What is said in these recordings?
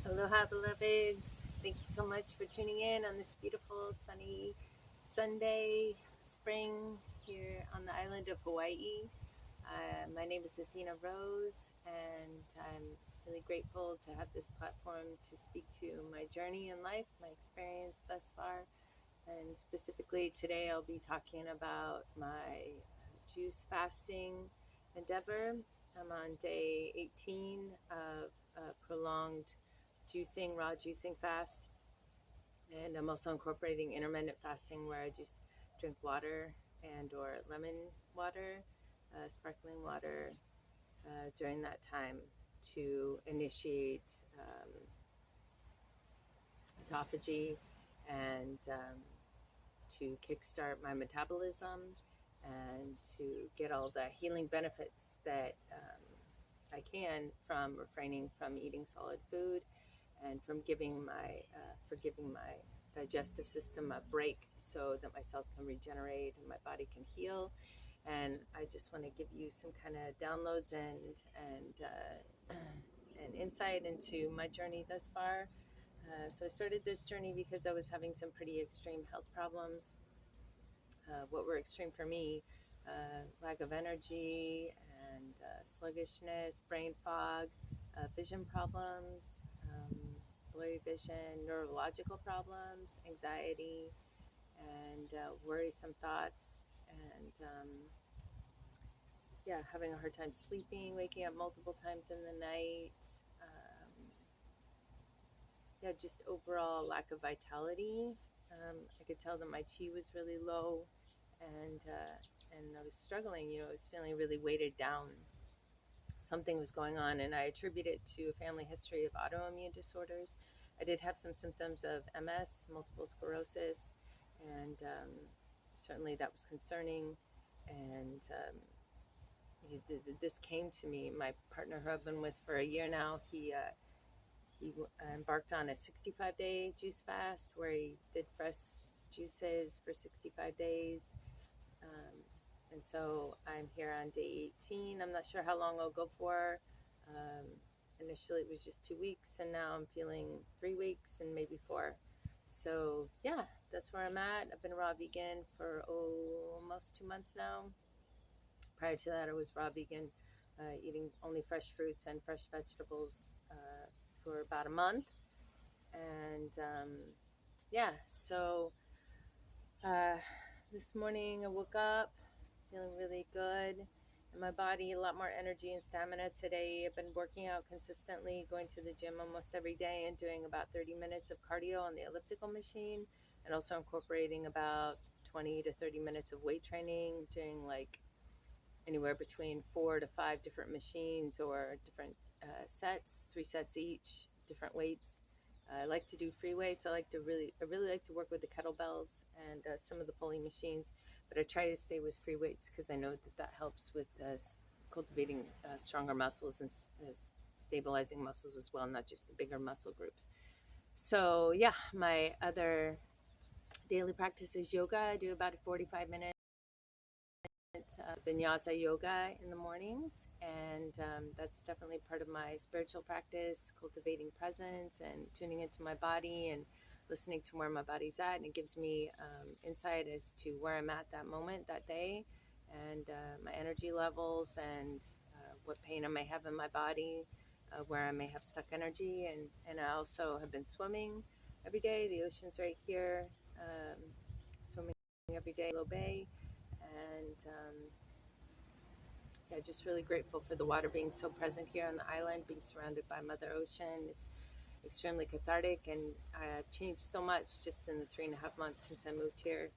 Aloha, beloveds. Thank you so much for tuning in on this beautiful sunny Sunday spring here on the island of Hawaii. My name is Athena Rose, and I'm really grateful to have this platform to speak to my journey in life, my experience thus far. And specifically today, I'll be talking about my juice fasting endeavor. I'm on day 18 of prolonged raw juicing fast. And I'm also incorporating intermittent fasting where I just drink water and or lemon water, sparkling water during that time to initiate autophagy and to kickstart my metabolism and to get all the healing benefits that I can from refraining from eating solid food and from giving my digestive system a break so that my cells can regenerate and my body can heal. And I just want to give you some kind of downloads and insight into my journey thus far. So I started this journey because I was having some pretty extreme health problems. What were extreme for me, lack of energy and sluggishness, brain fog, vision problems, blurry vision, neurological problems, anxiety, and worrisome thoughts, and having a hard time sleeping, waking up multiple times in the night. Just overall lack of vitality. I could tell that my chi was really low, and I was struggling. I was feeling really weighted down. Something was going on, and I attribute it to a family history of autoimmune disorders. I did have some symptoms of MS, multiple sclerosis, and certainly that was concerning. And this came to me. My partner, who I've been with for a year now, he embarked on a 65-day juice fast where he did fresh juices for 65 days. And so I'm here on day 18. I'm not sure how long I'll go for. Initially it was just 2 weeks, and now I'm feeling 3 weeks and maybe 4. So yeah, that's where I'm at. I've been raw vegan for almost 2 months now. Prior to that, I was raw vegan, eating only fresh fruits and fresh vegetables for about a month. And so this morning I woke up feeling really good in my body, a lot more energy and stamina today. I've been working out consistently, going to the gym almost every day and doing about 30 minutes of cardio on the elliptical machine, and also incorporating about 20 to 30 minutes of weight training, doing like anywhere between 4 to 5 different machines or different sets, 3 sets each, different weights. I like to do free weights. I really like to work with the kettlebells and some of the pulling machines, but I try to stay with free weights because I know that helps with cultivating stronger muscles and stabilizing muscles as well, not just the bigger muscle groups. So yeah, my other daily practice is yoga. I do about 45 minutes vinyasa yoga in the mornings, and that's definitely part of my spiritual practice, cultivating presence and tuning into my body and listening to where my body's at, and it gives me insight as to where I'm at that moment, that day, and my energy levels, and what pain I may have in my body, where I may have stuck energy. And I also have been swimming every day. The ocean's right here. Swimming every day, Low Bay. And just really grateful for the water being so present here on the island, being surrounded by Mother Ocean. It's extremely cathartic, and I changed so much just in the 3.5 months since I moved here.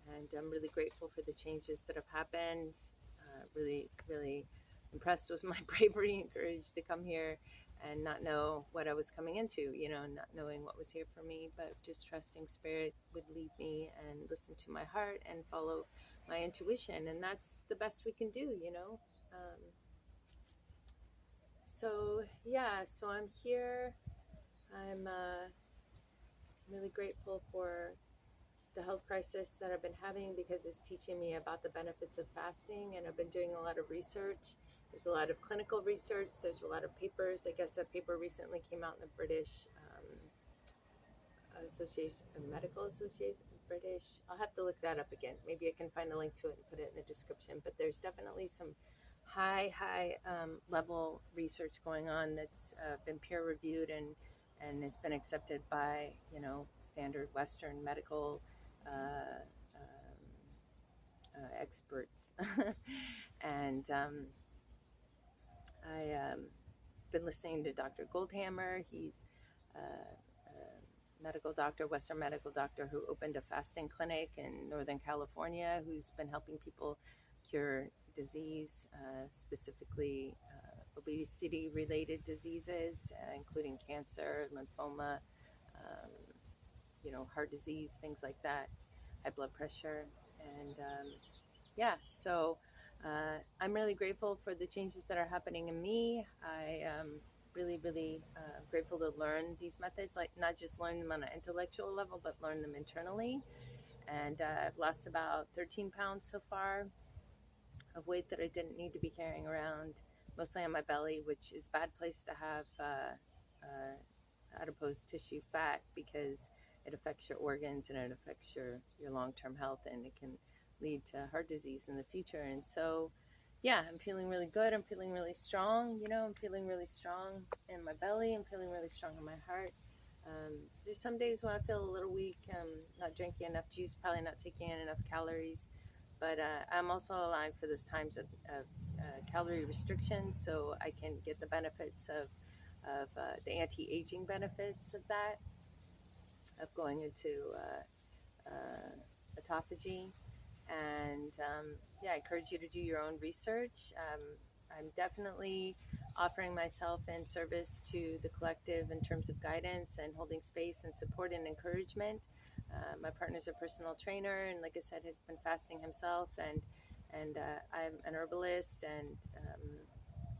And I'm really grateful for the changes that have happened. Really, really impressed with my bravery and courage to come here and not know what I was coming into, not knowing what was here for me, but just trusting Spirit would lead me and listen to my heart and follow my intuition. And that's the best we can do, So I'm here. I'm really grateful for the health crisis that I've been having because it's teaching me about the benefits of fasting, and I've been doing a lot of research There's a lot of clinical research. There's a lot of papers. I guess a paper recently came out in the British Association, Medical Association, British. I'll have to look that up again. Maybe I can find a link to it and put it in the description. But there's definitely some high level research going on that's been peer reviewed and has been accepted by, you know, standard Western medical experts. And I been listening to Dr. Goldhammer. He's a medical doctor, Western medical doctor, who opened a fasting clinic in Northern California, who's been helping people cure disease, specifically obesity-related diseases, including cancer, lymphoma, you know, heart disease, things like that, high blood pressure. And yeah, so I'm really grateful for the changes that are happening in me. I am really grateful to learn these methods, like not just learn them on an intellectual level, but learn them internally. And I've lost about 13 pounds so far of weight that I didn't need to be carrying around, mostly on my belly, which is a bad place to have adipose tissue fat, because it affects your organs and it affects your long-term health, and it can lead to heart disease in the future. And so yeah, I'm feeling really good. I'm feeling really strong. You know, I'm feeling really strong in my belly. I'm feeling really strong in my heart. There's some days when I feel a little weak. I'm not drinking enough juice, probably not taking in enough calories. But I'm also allowing for those times of calorie restrictions, so I can get the benefits of the anti-aging benefits of that, of going into autophagy. And yeah, I encourage you to do your own research. I'm definitely offering myself in service to the collective in terms of guidance and holding space and support and encouragement. My partner's a personal trainer, and like I said, has been fasting himself, and I'm an herbalist, and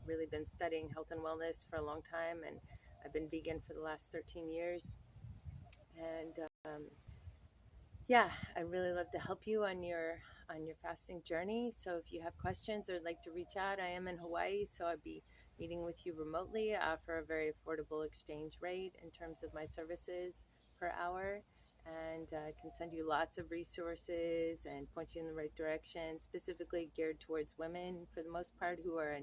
really been studying health and wellness for a long time, and I've been vegan for the last 13 years. And yeah, I really love to help you on your fasting journey. So if you have questions or like to reach out, I am in Hawaii, so I'd be meeting with you remotely. I offer a very affordable exchange rate in terms of my services per hour, and can send you lots of resources and point you in the right direction, specifically geared towards women for the most part, who are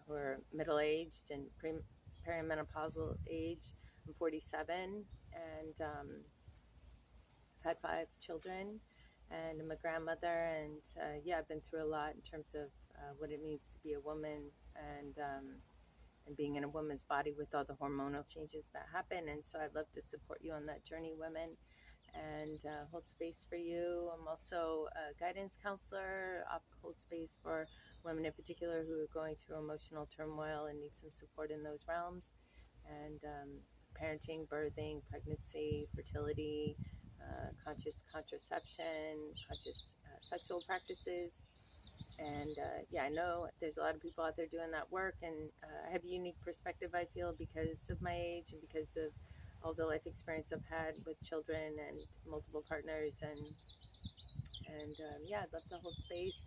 who are middle-aged and perimenopausal age. I'm 47, and I've had 5 children, and I'm a grandmother, and yeah, I've been through a lot in terms of what it means to be a woman, and being in a woman's body with all the hormonal changes that happen. And so I'd love to support you on that journey, women, and hold space for you. I'm also a guidance counselor, hold space for women in particular who are going through emotional turmoil and need some support in those realms, and parenting, birthing, pregnancy, fertility, conscious contraception, conscious sexual practices. And yeah, I know there's a lot of people out there doing that work, and I have a unique perspective, I feel, because of my age and because of all the life experience I've had with children and multiple partners. And yeah, I'd love to hold space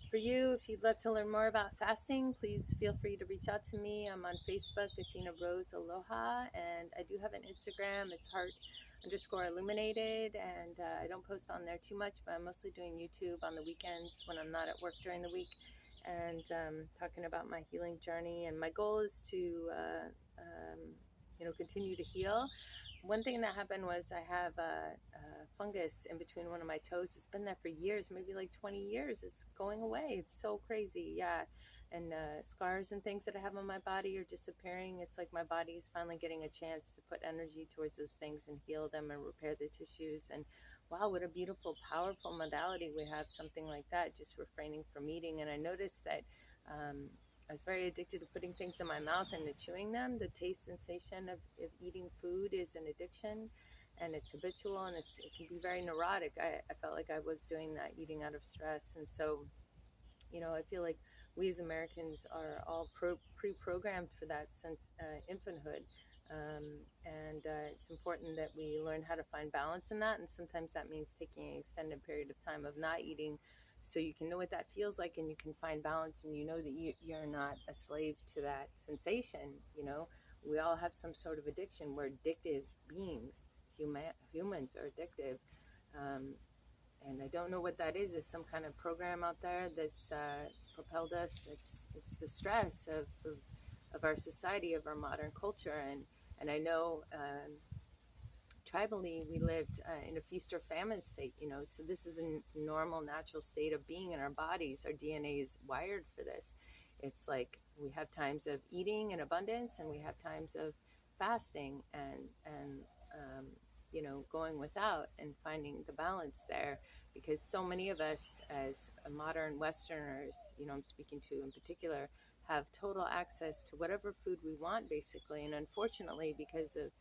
for you. If you'd love to learn more about fasting, please feel free to reach out to me. I'm on Facebook, Athena Rose Aloha, and I do have an Instagram. It's heart_illuminated, and I don't post on there too much, but I'm mostly doing YouTube on the weekends when I'm not at work during the week, and talking about my healing journey. And my goal is to you know, continue to heal. One thing that happened was I have a fungus in between one of my toes. It's been there for years, maybe like 20 years. It's going away. It's so crazy. Yeah. And scars and things that I have on my body are disappearing. It's like my body is finally getting a chance to put energy towards those things and heal them and repair the tissues. And wow, what a beautiful, powerful modality we have, something like that, just refraining from eating. And I noticed that I was very addicted to putting things in my mouth and to chewing them. The taste sensation of eating food is an addiction, and it's habitual, and it can be very neurotic. I felt like I was doing that, eating out of stress. And so, you know, I feel like we as Americans are all pre-programmed for that since infanthood. And it's important that we learn how to find balance in that. And sometimes that means taking an extended period of time of not eating so you can know what that feels like, and you can find balance, and you know that you're not a slave to that sensation. We all have some sort of addiction. We're addictive beings. Humans are addictive. And I don't know what that is. It's some kind of program out there that's propelled us. It's the stress of our society, of our modern culture. And I know tribally we lived in a feast or famine state, so this is a normal, natural state of being in our bodies. Our DNA is wired for this. It's like we have times of eating in abundance, and we have times of fasting and going without, and finding the balance there, because so many of us as modern Westerners, I'm speaking to in particular, have total access to whatever food we want, basically. And unfortunately, because of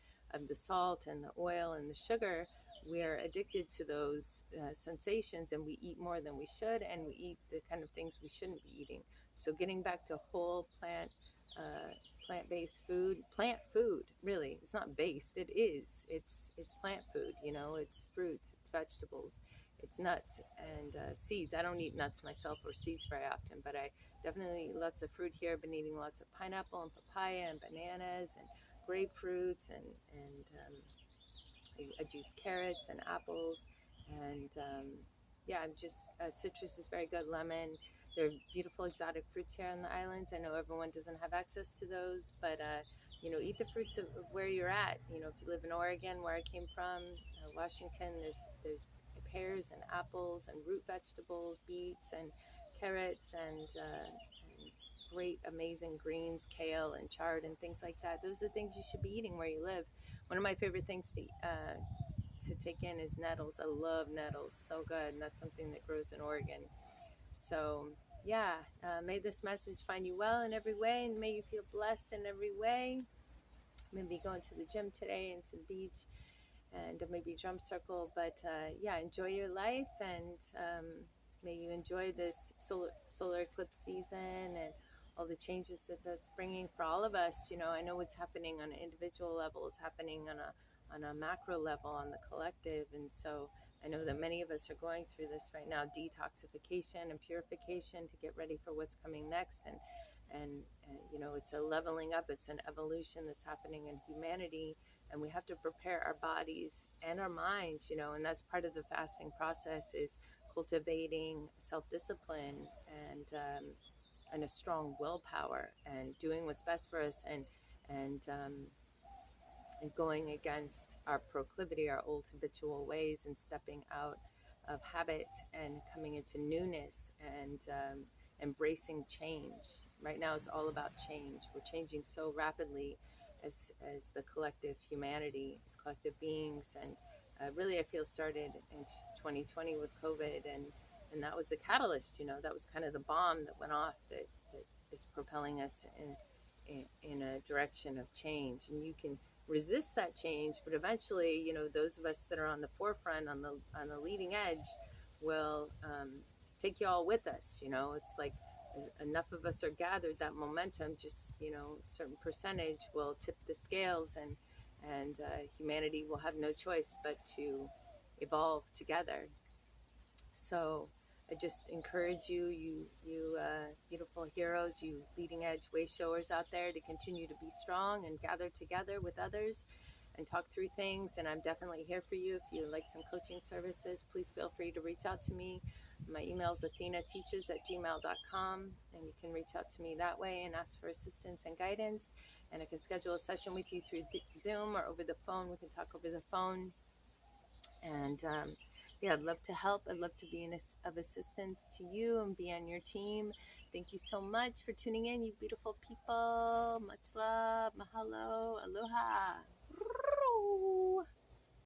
the salt and the oil and the sugar, we are addicted to those sensations, and we eat more than we should, and we eat the kind of things we shouldn't be eating. So getting back to whole plant-based food, plant food, really, it's not based, it's plant food. It's fruits, it's vegetables, it's nuts and seeds. I don't eat nuts myself or seeds very often, but I definitely eat lots of fruit here. I've been eating lots of pineapple and papaya and bananas and grapefruits, and I juice carrots and apples, and I'm just citrus is very good. Lemon. There are beautiful exotic fruits here on the islands. I know everyone doesn't have access to those, but eat the fruits of where you're at. If you live in Oregon, where I came from, Washington, there's pears and apples and root vegetables, beets and carrots, and great, amazing greens, kale and chard and things like that. Those are things you should be eating where you live. One of my favorite things to take in is nettles. I love nettles, so good, and that's something that grows in Oregon. So may this message find you well in every way, and may you feel blessed in every way. Maybe going to the gym today and to the beach, and maybe drum circle, but enjoy your life, and may you enjoy this solar eclipse season and all the changes that's bringing for all of us. I know what's happening on an individual level is happening on a macro level, on the collective, and so I know that many of us are going through this right now, detoxification and purification, to get ready for what's coming next. And it's a leveling up, it's an evolution that's happening in humanity, and we have to prepare our bodies and our minds, and that's part of the fasting process, is cultivating self-discipline and a strong willpower, and doing what's best for us, and going against our proclivity, our old habitual ways, and stepping out of habit and coming into newness, and embracing change. Right now it's all about change. We're changing so rapidly as the collective humanity, as collective beings, and really I feel started in 2020 with COVID, and that was the catalyst. That was kind of the bomb that went off that is propelling us in a direction of change. And you can resist that change, but eventually, those of us that are on the forefront, on the leading edge, will take you all with us. It's like enough of us are gathered, that momentum, just a certain percentage will tip the scales, and humanity will have no choice but to evolve together. So I just encourage you beautiful heroes, you leading edge way showers out there, to continue to be strong and gather together with others and talk through things. And I'm definitely here for you. If you like some coaching services, please feel free to reach out to me. My email is athenateaches@gmail.com, and you can reach out to me that way and ask for assistance and guidance. And I can schedule a session with you through Zoom or over the phone. We can talk over the phone. And I'd love to help. I'd love to be of assistance to you and be on your team. Thank you so much for tuning in, you beautiful people. Much love. Mahalo. Aloha.